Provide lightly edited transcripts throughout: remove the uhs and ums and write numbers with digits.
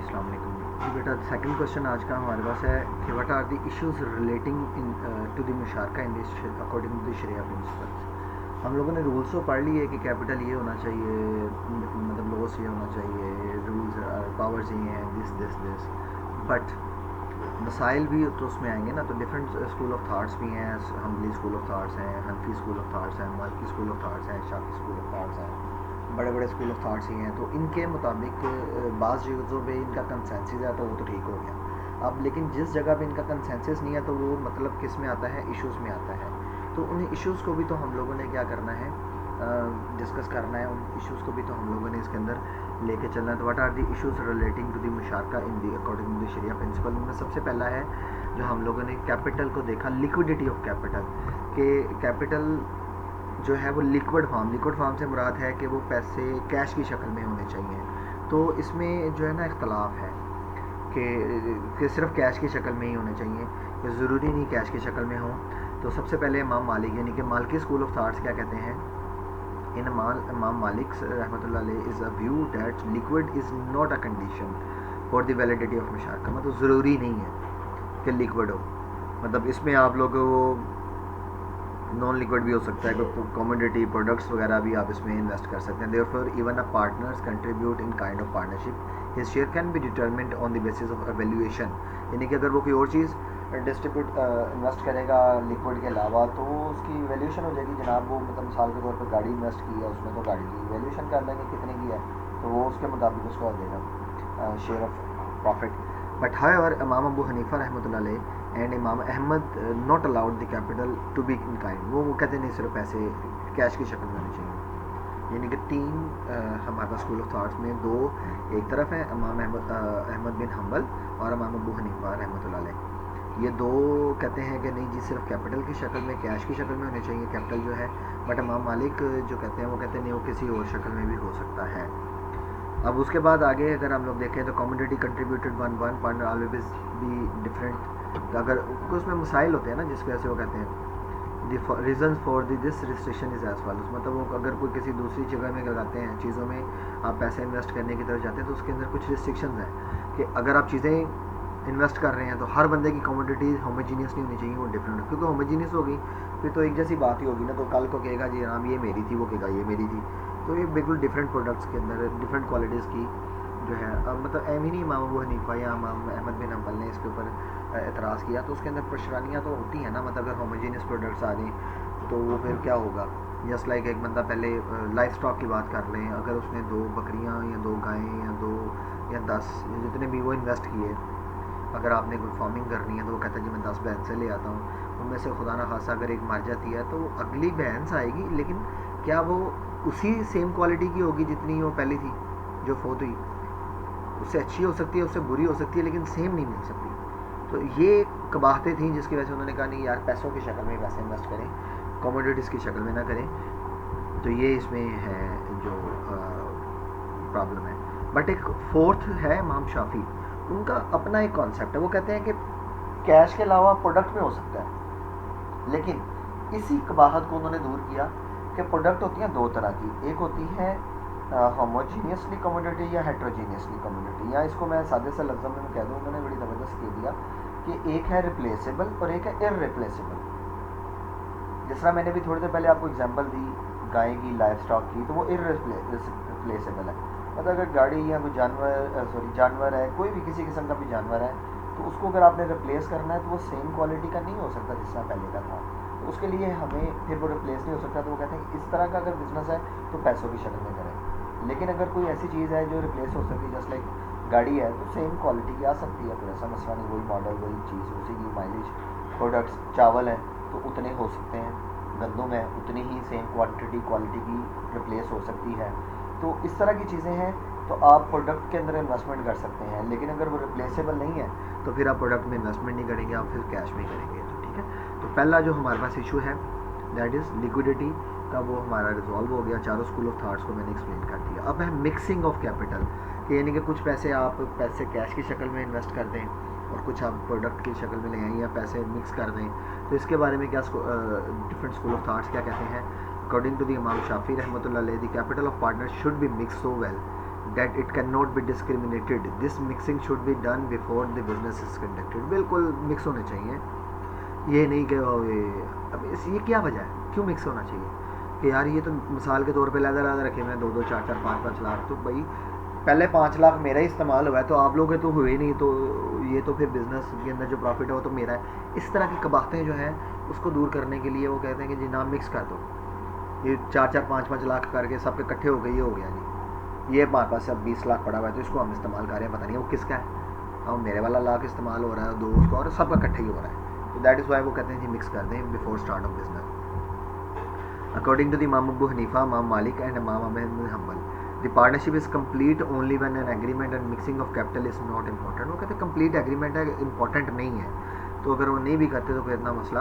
अस्सलाम वालेकुम जी। बेटा सेकंड क्वेश्चन आज का हमारे पास है कि what are the issues relating in to the मुशारका in this according to the शरिया प्रिंसिपल्स। हम लोगों ने रूल्स तो पढ़ लिए कि कैपिटल ये होना चाहिए, मतलब लॉस ये होना चाहिए, रूल्स पावर्स ये हैं, दिस बट मसाइल भी तो उसमें आएंगे ना। तो डिफरेंट स्कूल ऑफ थाट्स भी हैं, हम्बली स्कूल ऑफ थाट्स हैं, हनफी स्कूल ऑफ थाट्स हैं, मालिकी स्कूल ऑफ थाट्स हैं, शाफी स्कूल ऑफ थाट्स हैं, बड़े बड़े स्कूल ऑफ थाट्स ही हैं। तो इनके मुताबिक बाज़ चीज़ों पे इनका कंसेंसस है तो वो तो ठीक हो गया। अब लेकिन जिस जगह पे इनका कंसेंसस नहीं है तो वो मतलब किस में आता है, इश्यूज़ में आता है। तो उन इश्यूज़ को भी तो हम लोगों ने क्या करना है, डिस्कस करना है। उन इश्यूज़ को भी तो हम लोगों ने इसके अंदर लेके चलना है। तो what are the issues relating to the मुशारका in the according to the शरिया प्रिंसिपल। उनमें सबसे पहला है जो हम लोगों ने कैपिटल को देखा, लिक्विडिटी ऑफ कैपिटल। कि कैपिटल जो है वो लिक्विड फॉर्म से मुराद है कि वो पैसे कैश की शक्ल में होने चाहिए। तो इसमें जो है ना इख्तलाफ है कि सिर्फ कैश की शक्ल में ही होने चाहिए, कि ज़रूरी नहीं कैश की शक्ल में हो। तो सबसे पहले इमाम मालिक यानी कि मालिकी स्कूल ऑफ थाट्स क्या कहते हैं, इमाम मालिक रहमतुल्लाह अलैह is a view that liquid is not a condition for the validity of मुशारका। मतलब ज़रूरी नहीं है कि लिक्विड हो, मतलब इसमें आप लोग वो नॉन लिक्विड भी हो सकता है, कोई कमोडिटी प्रोडक्ट्स वगैरह भी आप इसमें इन्वेस्ट कर सकते हैं। Therefore even a partners contribute in kind of partnership his share can be determined on the basis of valuation. यानी कि अगर वो कोई और चीज़ डिस्ट्रीब्यूट इन्वेस्ट करेगा लिक्विड के अलावा तो उसकी वैल्यूएशन हो जाएगी। जनाब वो मतलब मिसाल के तौर पर गाड़ी इन्वेस्ट की है, उसमें तो गाड़ी की वैल्यूएशन कर लेंगे कितने की है, तो वो उसके मुताबिक उसका हो जाएगा share of profit. But however इमाम अबू हनीफा रहमतुल्लाह अलैह एंड इमाम Ahmad not allowed the capital to be in kind. वो कहते नहीं सिर्फ पैसे कैश की शक्ल में होने चाहिए। यानी कि तीन हमारा स्कूल ऑफ थाट्स में दो एक तरफ है इमाम अहमद बिन हम्बल और इमाम अबू हनीफा रहमतुल्लाह अलैह। ये दो कहते हैं कि नहीं जी सिर्फ कैपिटल की शक्ल में, कैश की शक्ल में होने चाहिए कैपिटल जो है। बट इमाम मालिक जो कहते हैं वो कहते हैं नहीं, वो किसी और शक्ल में भी हो सकता है। अब उसके बाद आगे अगर हम लोग देखें तो community contributed one point always be different. अगर उसमें मसाइल होते हैं ना जिस वजह से वो कहते हैं the reason for this restriction is as follows. मतलब वो अगर कोई किसी दूसरी जगह में लगाते हैं चीज़ों में, आप पैसे इन्वेस्ट करने की तरफ जाते हैं तो उसके अंदर कुछ रिस्ट्रिक्शंस हैं कि अगर आप चीज़ें इन्वेस्ट कर रहे हैं तो हर बंदे की कमोडिटी होमोजीनियस नहीं होनी चाहिए, वो डिफरेंट। क्योंकि होमोजीनियस होगी फिर तो एक जैसी बात ही होगी ना, तो कल को कहेगा जी जनाब ये मेरी थी, वो कहेगा ये मेरी थी। तो ये बिल्कुल डिफरेंट प्रोडक्ट्स के अंदर डिफरेंट क्वालिटीज़ की जो है। अब मतलब एम ही नहीं इमाम अबू हनीफा या इमाम अहमद बिन हम्बल ने इसके ऊपर एतराज़ किया, तो उसके अंदर परेशानियाँ तो होती हैं ना। मतलब अगर होमोजीनियस प्रोडक्ट्स आ जाएँ तो वो फिर क्या होगा। जस्ट लाइक एक बंदा पहले लाइफ स्टॉक की बात कर लें, अगर उसने 2 बकरियाँ या 2 गायें या 2 या 10 जितने भी वो इन्वेस्ट किए, अगर आपने कोई फार्मिंग करनी है तो वो कहता है कि मैं 10 भैंस से ले आता हूँ, उनमें से खुदा ना खासा अगर एक मर जाती है तो अगली भैंस आएगी, लेकिन क्या वो उसी सेम क्वालिटी की होगी जितनी वो पहली थी जो फोत हुई। उससे अच्छी हो सकती है, उससे बुरी हो सकती है, लेकिन सेम नहीं मिल सकती। तो ये कबाहतें थी जिसकी वजह से उन्होंने कहा नहीं यार पैसों की शक्ल में पैसे इन्वेस्ट करें, कमोडिटीज़ की शक्ल में ना करें। तो ये इसमें है जो प्रॉब्लम है। बट एक फोर्थ है इमाम शाफी, उनका अपना एक कॉन्सेप्ट है। वो कहते हैं कि कैश के अलावा प्रोडक्ट में हो सकता है, लेकिन इसी कबाहत को उन्होंने दूर किया कि प्रोडक्ट होती हैं 2 तरह की। एक होती है होमोजीनियसली कमोडिटी या हेट्रोजीनियसली कमोडिटी, या इसको मैं सादे से लफ्ज़ों में कह दूँ, उन्होंने बड़ी ज़बरदस्त कह दिया कि एक है रिप्लेसेबल और एक है इररिप्लेसेबल। जिस तरह मैंने भी थोड़ी देर पहले आपको एग्जांपल दी गाय की, लाइफ स्टॉक की, तो वो इररिप्लेसेबल है। मतलब अगर गाड़ी या कोई जानवर है, कोई भी किसी किस्म का भी जानवर है, तो उसको अगर आपने रिप्लेस करना है तो वो सेम क्वालिटी का नहीं हो सकता जिस तरह पहले का था। तो उसके लिए हमें फिर वो रिप्लेस नहीं हो सकता। तो वो कहते हैं कि इस तरह का अगर बिजनेस है तो पैसों की शक्ल में करें। लेकिन अगर कोई ऐसी चीज़ है जो रिप्लेस हो सकती है, जस्ट लाइक गाड़ी है, तो सेम क्वालिटी की आ सकती है, कोई ऐसा मसला नहीं, वही मॉडल वही चीज़ उसी की माइलेज। प्रोडक्ट्स चावल हैं तो उतने हो सकते हैं, गंदम है उतनी ही सेम क्वालिटी की रिप्लेस हो सकती है। तो इस तरह की चीज़ें हैं, तो आप प्रोडक्ट के अंदर इन्वेस्टमेंट कर सकते हैं। लेकिन अगर वो रिप्लेसेबल नहीं है तो फिर आप प्रोडक्ट में इन्वेस्टमेंट नहीं करेंगे, आप फिर कैश में करेंगे। तो ठीक है, तो पहला जो हमारे पास इशू है दैट इज़ लिक्विडिटी का, वो हमारा रिजॉल्व हो गया। चारों स्कूल ऑफ थाट्स को मैंने एक्सप्लेन कर दिया। अब है मिक्सिंग ऑफ कैपिटल, कि यानी कि कुछ पैसे आप पैसे कैश की शक्ल में इन्वेस्ट कर दें और कुछ आप प्रोडक्ट की शक्ल में ले आएँ या पैसे मिक्स कर दें। तो इसके बारे में क्या डिफरेंट स्कूल ऑफ थाट्स क्या कहते हैं। अकॉर्डिंग टू द इमाम शाफी रहमतुल्लाह अलैह, the capital of partner should be mix so well that it cannot be discriminated. This mixing should be done before the business is conducted. بالکل mix ہونے چاہیے, یہ نہیں کہ اب یہ کیا وجہ ہے کیوں مکس ہونا چاہیے کہ یار یہ تو مثال کے طور پہ علیحدہ علیحدہ رکھے ہوئے ہیں 2 2 4 4 5 5 لاکھ, تو بھائی پہلے 5 لاکھ میرا ہی استعمال ہوا ہے تو آپ لوگ کے تو ہوئے نہیں, تو یہ تو پھر بزنس کے اندر جو پروفٹ ہے وہ تو میرا ہے. اس طرح کی قباحتیں جو ہیں اس کو دور کرنے کے لیے وہ کہتے ہیں کہ جی نام مکس کر دو, یہ 4 4 5 5 لاکھ کر کے سب کے اکٹھے ہو گئے, یہ ہو گیا جی یہ ہمارے پاس اب 20 لاکھ پڑا ہوا ہے تو اس کو ہم استعمال کر رہے ہیں, پتہ نہیں وہ کس کا ہے, اب میرے والا لاکھ استعمال ہو رہا ہے, 2 اس کا, اور سب کا اکٹھے ہی ہو رہا ہے. تو دیٹ از وائی وہ کہتے ہیں جی مکس کر دیں before start of business. According to the imam Abu Hanifa, imam Malik and imam Ahmad bin Hanbal, the partnership is complete only when an agreement and mixing of capital is not important. وہ کہتے ہیں complete agreement ہے, important نہیں ہے, تو اگر وہ نہیں بھی کرتے تو کوئی اتنا مسئلہ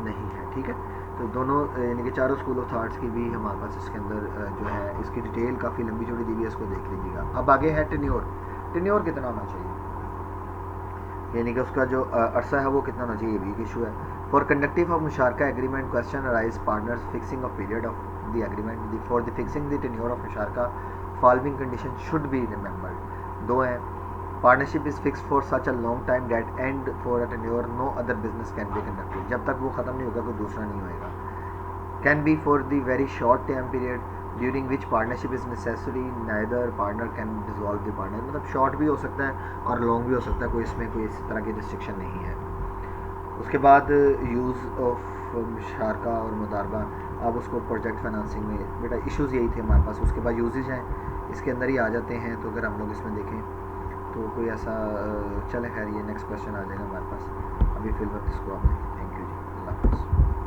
نہیں ہے. ٹھیک ہے, تو دونوں یعنی کہ چاروں اسکول آف تھاٹس کی بھی ہمارے پاس اس کے اندر جو ہے اس کی ڈیٹیل کافی لمبی چوڑی دی ہوئی ہے, اس کو دیکھ لیجیے گا. اب آگے ہے ٹینیور. ٹینیور کتنا ہونا چاہیے, یعنی کہ اس کا جو عرصہ ہے وہ کتنا ہونا چاہیے, یہ بھی ایک ایشو ہے. فار کنڈکٹنگ آف مشارکہ agreement question arise partners fixing of period of the agreement. For the fixing the tenure of مشارکہ following condition should be remembered. 2 ہیں, partnership is fix for such a long time that and for a tenure no other business can be conducted. جب تک وہ ختم نہیں ہوگا کوئی دوسرا نہیں ہوئے گا. Can be for the very short time period during which partnership is necessary neither partner can dissolve the partner. مطلب شارٹ بھی ہو سکتا ہے اور لانگ بھی ہو سکتا ہے, کوئی اس میں کوئی اس طرح کی ریسٹرکشن نہیں ہے. اس کے بعد یوز آف مشارکہ اور مداربہ, اب اس کو پروجیکٹ فائنانسنگ میں بیٹا ایشوز یہی تھے ہمارے پاس. اس کے بعد یوزز ہیں اس کے اندر ہی آ جاتے ہیں, تو اگر ہم لوگ اس میں دیکھیں تو کوئی ایسا چلے خیر یہ نیکسٹ کویشچن آ جائے گا ہمارے پاس, ابھی فی الوقت اس کو آپ دیکھیں. تھینک یو جی, اللہ حافظ.